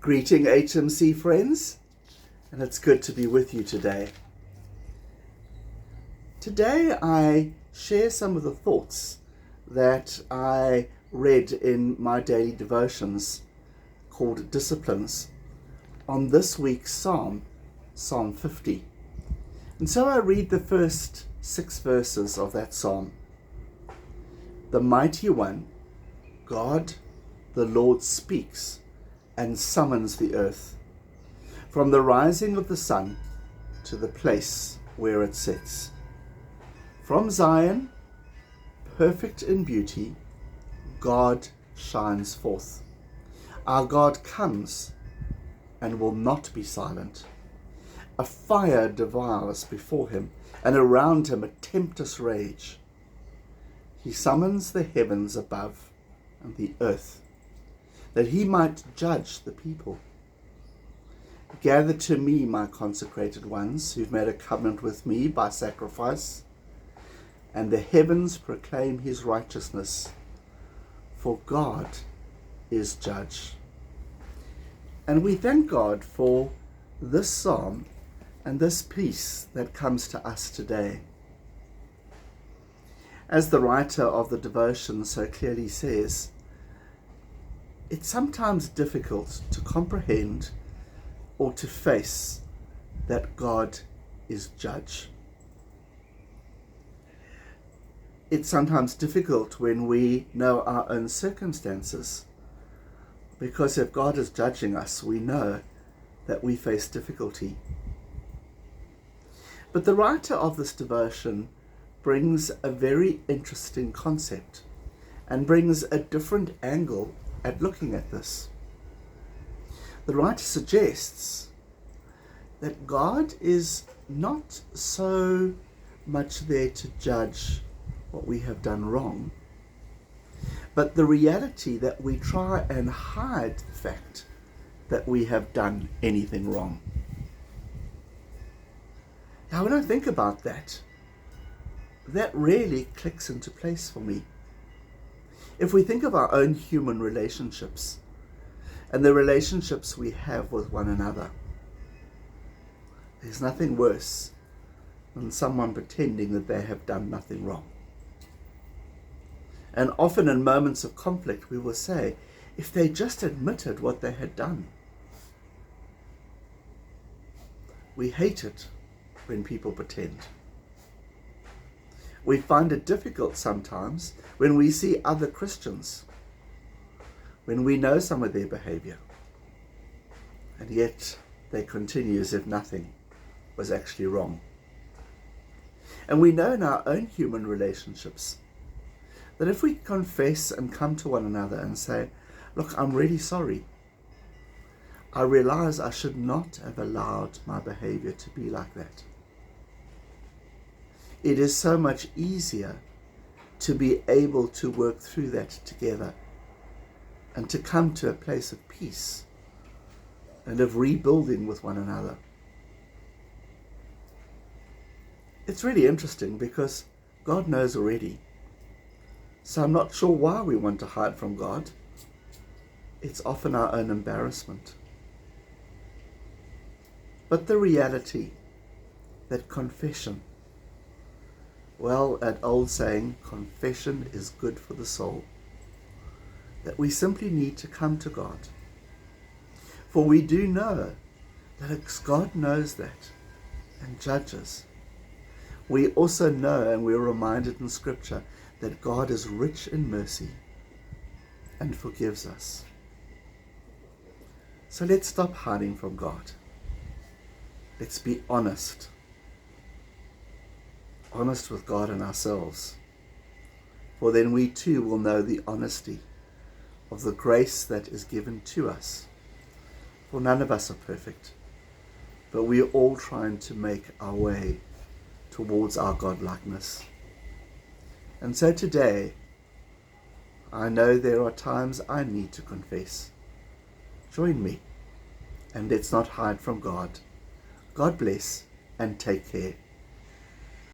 Greeting HMC friends, and it's good to be with you today. Today I share some of the thoughts that I read in my daily devotions called Disciplines on this week's Psalm 50. And so I read the first 6 verses of that psalm. The mighty one, God, the Lord speaks and summons the earth, from the rising of the sun to the place where it sets. From Zion, perfect in beauty, God shines forth. Our God comes and will not be silent. A fire devours before him, and around him a tempest rage. He summons the heavens above and the earth, that he might judge the people. Gather to me, my consecrated ones, who've made a covenant with me by sacrifice, and the heavens proclaim his righteousness, for God is judge. And we thank God for this psalm and this peace that comes to us today. As the writer of the devotion so clearly says, it's sometimes difficult to comprehend or to face that God is judge. It's sometimes difficult when we know our own circumstances, because if God is judging us, we know that we face difficulty. But the writer of this devotion brings a very interesting concept and brings a different angle at looking at this. The writer suggests that God is not so much there to judge what we have done wrong, but the reality that we try and hide the fact that we have done anything wrong. Now, when I think about that, that really clicks into place for me. If we think of our own human relationships and the relationships we have with one another, there's nothing worse than someone pretending that they have done nothing wrong. And often in moments of conflict, we will say, if they just admitted what they had done. We hate it when people pretend. We find it difficult sometimes when we see other Christians, when we know some of their behavior, and yet they continue as if nothing was actually wrong. And we know in our own human relationships that if we confess and come to one another and say, look, I'm really sorry. I realize I should not have allowed my behavior to be like that. It is so much easier to be able to work through that together and to come to a place of peace and of rebuilding with one another. It's really interesting because God knows already. So I'm not sure why we want to hide from God. It's often our own embarrassment. But the reality that confession, well, that old saying, confession is good for the soul, that we simply need to come to God. For we do know that God knows that and judges. We also know, and we're reminded in Scripture, that God is rich in mercy and forgives us. So let's stop hiding from God. Let's be honest with God and ourselves. For then we too will know the honesty of the grace that is given to us. For none of us are perfect, but we are all trying to make our way towards our godlikeness. And so today, I know there are times I need to confess. Join me, and let's not hide from God. God bless and take care.